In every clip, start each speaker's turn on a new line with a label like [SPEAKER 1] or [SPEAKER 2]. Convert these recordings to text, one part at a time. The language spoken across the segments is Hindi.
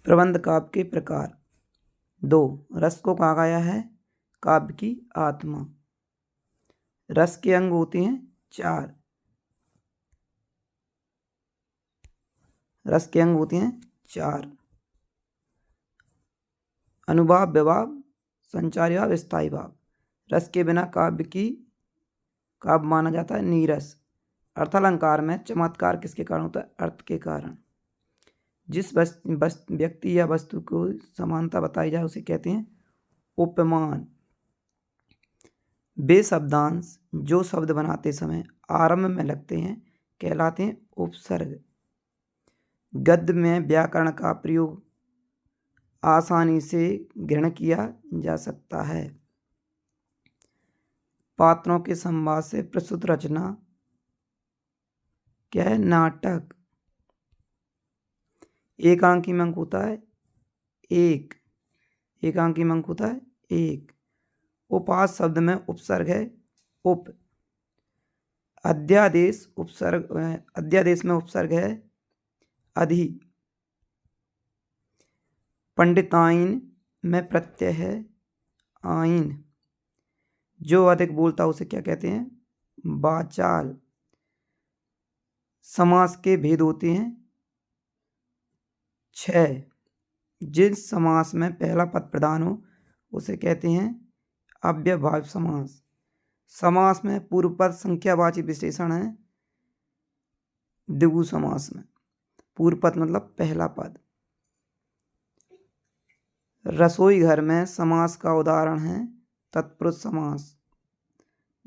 [SPEAKER 1] प्रबंध काव्य के प्रकार। 2, रस को कहा गया है काव्य की आत्मा। रस के अंग होते हैं 4। रस के अंग होते हैं 4। अनुभाव, विभाव, संचारी भाव, स्थायी भाव। रस के बिना काव्य माना जाता है नीरस। अर्थालंकार में चमत्कार किसके कारण होता है? अर्थ के कारण। जिस व्यक्ति या वस्तु को समानता बताई जाए उसे कहते हैं उपमान। वे शब्दांश जो शब्द बनाते समय आरंभ में लगते हैं कहलाते हैं उपसर्ग। गद्य में व्याकरण का प्रयोग आसानी से ग्रहण किया जा सकता है। पात्रों के संवाद से प्रस्तुत रचना क्या है? नाटक। एकांकी में अंक होता है 1। एकांकी में अंक होता है 1। उपास शब्द में उपसर्ग है उप। अध्यादेश में उपसर्ग है अधि। पंडिताइन में प्रत्यय है आइन। जो अधिक बोलता उसे क्या कहते हैं? वाचाल। समास के भेद होते हैं 6। जिस समास में पहला पद प्रधान हो उसे कहते हैं अव्ययभाव समास। समास में पूर्व पद संख्यावाची विशेषण है द्विगु समास में। पूर्व पद मतलब पहला पद। रसोई घर में समास का उदाहरण है तत्पुरुष समास।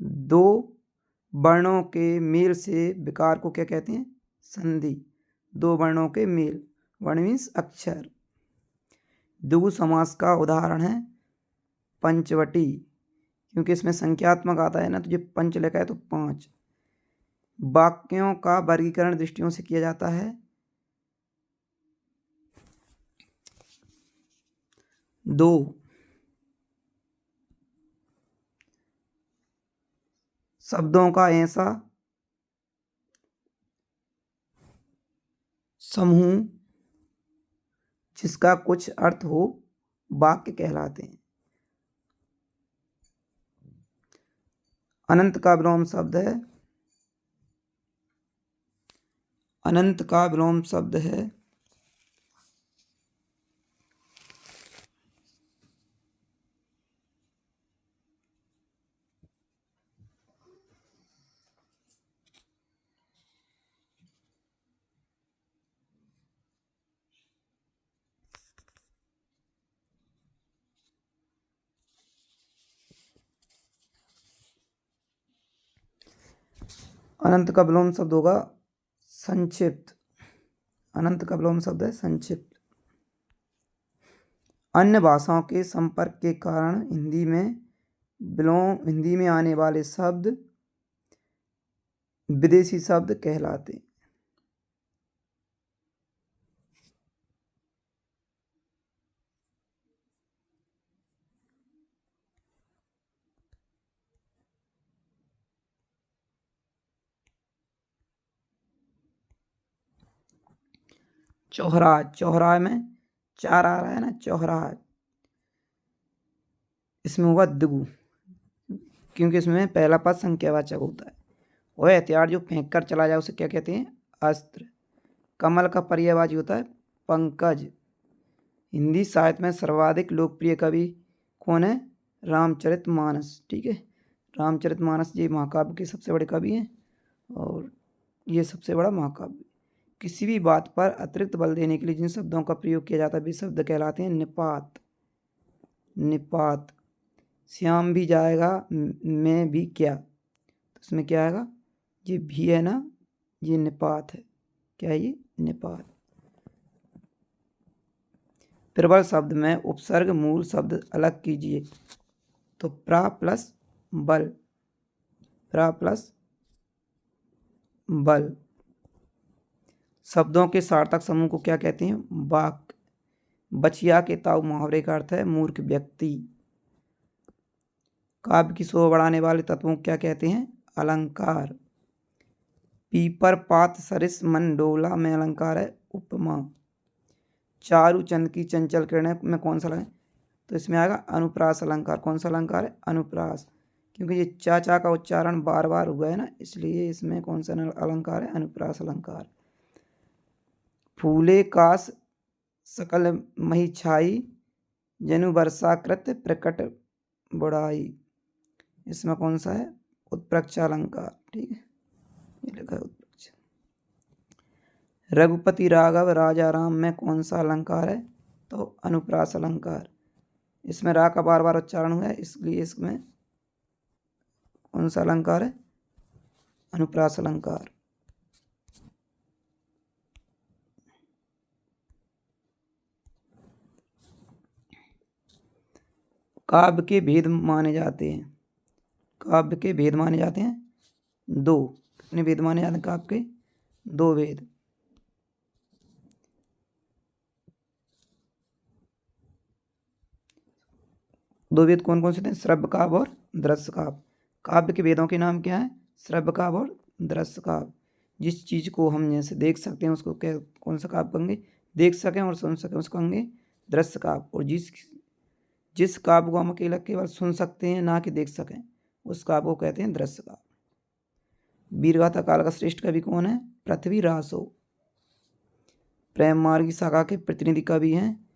[SPEAKER 1] 2 वर्णों के मेल से विकार को क्या कहते हैं? संधि। 2 वर्णों के मेल, वर्ण मीन्स अक्षर। द्विगु समास का उदाहरण है पंचवटी, क्योंकि इसमें संख्यात्मक आता है ना, तो ये पंच लिखा है तो 5। वाक्यों का वर्गीकरण दृष्टियों से किया जाता है 2। शब्दों का ऐसा समूह जिसका कुछ अर्थ हो वाक्य कहलाते हैं। अनंत का विलोम शब्द है अनंत का विलोम शब्द होगा संक्षिप्त। अनंत का विलोम शब्द है संक्षिप्त। अन्य भाषाओं के संपर्क के कारण हिंदी में आने वाले शब्द विदेशी शब्द कहलाते हैं। चौहराज। चौहराज में 4 आ रहा है ना, चौहराज। इसमें होगा द्विगु, क्योंकि इसमें पहला पद संख्यावाचक होता है। वह हथियार जो फेंक कर चला जाए उसे क्या कहते हैं? अस्त्र। कमल का पर्यायवाची होता है पंकज। हिंदी साहित्य में सर्वाधिक लोकप्रिय कवि कौन है? रामचरितमानस। ठीक है, रामचरितमानस ये महाकाव्य के सबसे बड़े कवि हैं और ये सबसे बड़ा महाकाव्य। किसी भी बात पर अतिरिक्त बल देने के लिए जिन शब्दों का प्रयोग किया जाता है वे शब्द कहलाते हैं निपात। निपात। श्याम भी जाएगा मैं भी क्या, तो इसमें क्या आएगा? ये भी है ना, ये निपात है। क्या है ये? निपात। प्रबल शब्द में उपसर्ग मूल शब्द अलग कीजिए, तो प्रा प्लस बल। प्रा प्लस बल। शब्दों के सार्थक समूह को क्या कहते हैं? वाक्य। बचिया के ताऊ मुहावरे का अर्थ है मूर्ख व्यक्ति। काव्य की शोभा बढ़ाने वाले तत्वों को क्या कहते हैं? अलंकार। पीपर पात सरिस मन डोला में अलंकार है उपमा। चारू चंद की चंचल किरणें में कौन सा लगे, तो इसमें आएगा अनुप्रास अलंकार। कौन सा अलंकार है, अनुप्रास, क्योंकि ये चा का उच्चारण बार बार हुआ है ना, इसलिए इसमें कौन सा अलंकार है, अनुप्रास अलंकार। फूले कास सकल मही छाई, जनु वर्षाकृत प्रकट बुढ़ाई, इसमें कौन सा है, उत्प्रेक्षा अलंकार। ठीक है, ये लिखा है उत्प्रेक्षा। रघुपति राघव राजा राम में कौन सा अलंकार है, तो अनुप्रास अलंकार। इसमें रा का बार बार उच्चारण हुआ है, इसलिए इसमें कौन सा अलंकार है, अनुप्रास अलंकार। काव्य के भेद माने जाते हैं, काव्य के भेद माने जाते हैं दो। कितने भेद माने जाते हैं काव्य के, दो भेद। दो वेद कौन कौन से थे, श्रव्य काव्य और दृश्य काव्य। काव्य के वेदों के नाम क्या है, श्रव्य काव्य और दृश्य काव्य। जिस चीज़ को हम जैसे देख सकते हैं उसको क्या, कौन सा काव्य कहेंगे, देख सकें और सुन सकें उसको कहेंगे दृश्य काव्य। और जिस काव्य को हम अकेला केवल सुन सकते हैं ना कि देख सकें, उस काव्य को कहते हैं दृश्य काव्य। वीरगाथा काल का श्रेष्ठ कवि कौन है, पृथ्वीरासो। प्रेम मार्ग की शाखा के प्रतिनिधि कवि हैं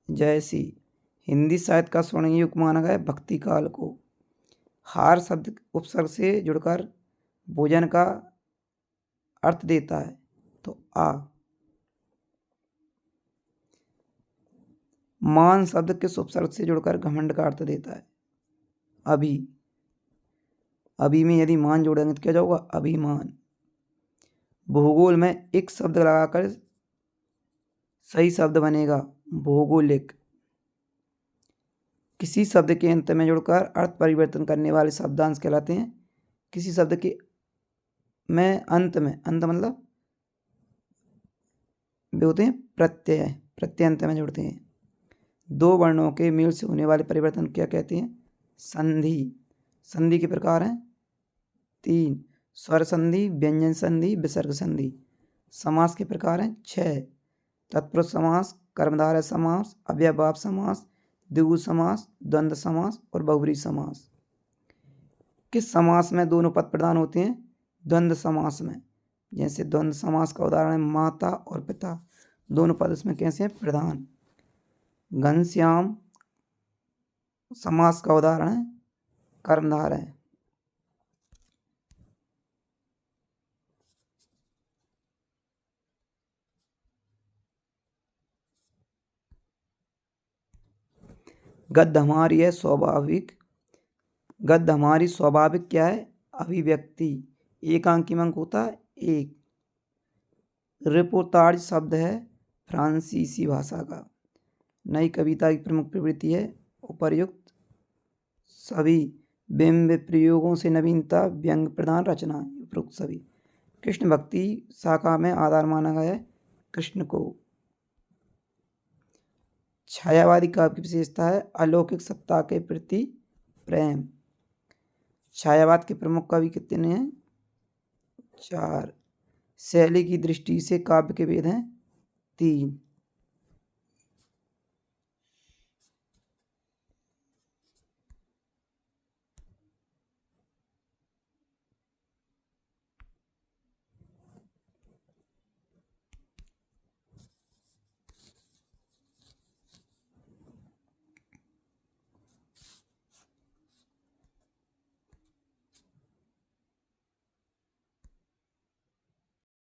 [SPEAKER 1] जयसी। हिंदी साहित्य का स्वर्ण युग माना गया भक्ति काल को। हार शब्द उपसर्ग से जुड़कर भोजन का अर्थ देता है, तो आ। मान शब्द किस उपसर्ग से जुड़कर घमंड का अर्थ देता है, अभी। अभी में यदि मान जोड़ेंगे तो क्या जाएगा, अभिमान। भूगोल में एक शब्द लगाकर सही शब्द बनेगा भौगोलिक। किसी शब्द के अंत में जुड़कर अर्थ परिवर्तन करने वाले शब्दांश कहलाते हैं। किसी शब्द के में अंत मतलब वे होते हैं प्रत्यय, प्रत्यय अंत में जुड़ते हैं। दो वर्णों के मेल से होने वाले परिवर्तन क्या कहते हैं, संधि। संधि के प्रकार हैं तीन, स्वर संधि, व्यंजन संधि, विसर्ग संधि। समास के प्रकार हैं छह, तत्पुरुष समास, कर्मधारय समास, अव्ययभाव समास, द्विगु समास, द्वंद्व समास और बहुब्रीहि समास। किस समास में दोनों पद प्रधान होते हैं, द्वंद्व समास में। जैसे द्वंद्व समास का उदाहरण है माता और पिता, दोनों पद इसमें कैसे हैं, प्रधान। घनश्याम समास का उदाहरण है कर्मधारय। गद्य हमारी है स्वाभाविक, गद्य हमारी स्वाभाविक क्या है, अभिव्यक्ति। एकांकी अंक होता है एक। रिपोर्टाज शब्द है फ्रांसीसी भाषा का। नई कविता की प्रमुख प्रवृत्ति है उपर्युक्त सभी बिंब प्रयोगों से नवीनता, व्यंग प्रधान रचना, उपरोक्त सभी। कृष्ण भक्ति शाखा में आधार माना गया है कृष्ण को। छायावादी काव्य की विशेषता है अलौकिक सत्ता के प्रति प्रेम। छायावाद के प्रमुख कवि कितने हैं, चार। शैली की दृष्टि से काव्य के भेद हैं तीन।